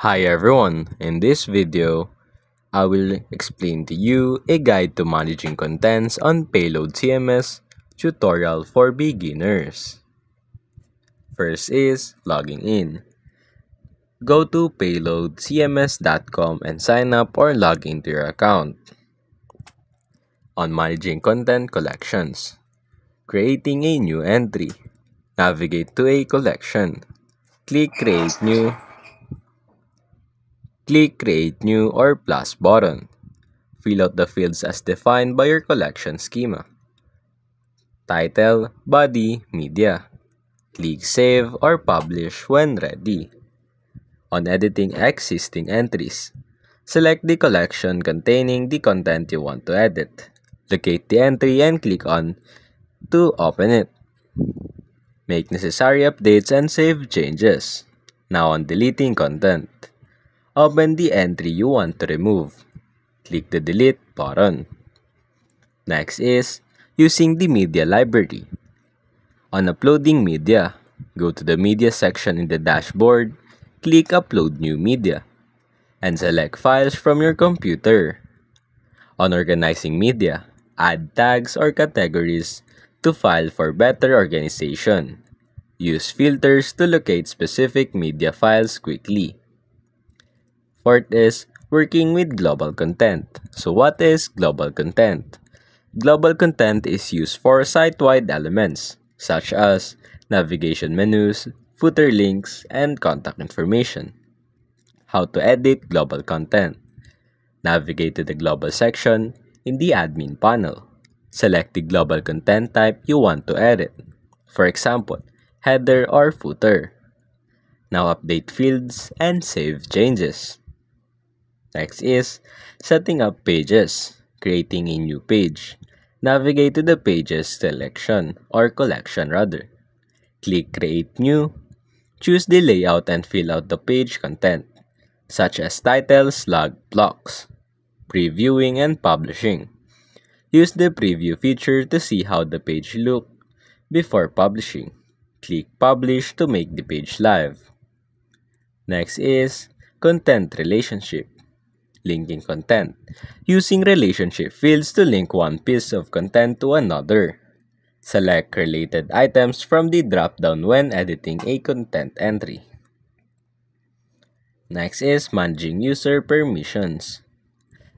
Hi everyone, in this video, I will explain to you a guide to managing contents on Payload CMS tutorial for beginners. First is logging in. Go to payloadcms.com and sign up or log into your account. On managing content collections, creating a new entry. Navigate to a collection. Click Create New or Plus button. Fill out the fields as defined by your collection schema. Title, Body, Media. Click Save or Publish when ready. On editing existing entries, select the collection containing the content you want to edit. Locate the entry and click on to open it. Make necessary updates and save changes. Now on deleting content. Open the entry you want to remove. Click the Delete button. Next is using the media library. On uploading media, go to the media section in the dashboard, click Upload New Media, and select files from your computer. On organizing media, add tags or categories to file for better organization. Use filters to locate specific media files quickly. Fourth is working with global content. So what is global content? Global content is used for site-wide elements such as navigation menus, footer links, and contact information. How to edit global content. Navigate to the global section in the admin panel. Select the global content type you want to edit. For example, header or footer. Now update fields and save changes. Next is setting up pages, creating a new page. Navigate to the pages selection or collection rather. Click Create New. Choose the layout and fill out the page content, such as titles, log, blocks, previewing, and publishing. Use the preview feature to see how the page looks before publishing. Click Publish to make the page live. Next is Content Relationship. Linking content. Using relationship fields to link one piece of content to another. Select related items from the drop-down when editing a content entry. Next is managing user permissions.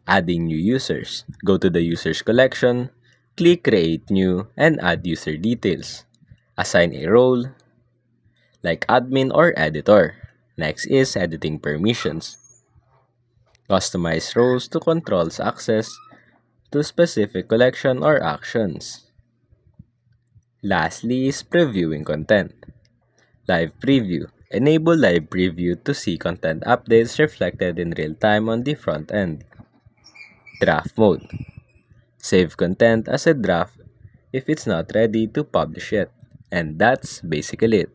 Adding new users. Go to the users collection, click Create New, and add user details. Assign a role, like admin or editor. Next is editing permissions. Customize roles to control access to specific collection or actions. Lastly is previewing content. Live preview. Enable live preview to see content updates reflected in real time on the front end. Draft mode. Save content as a draft if it's not ready to publish yet. And that's basically it.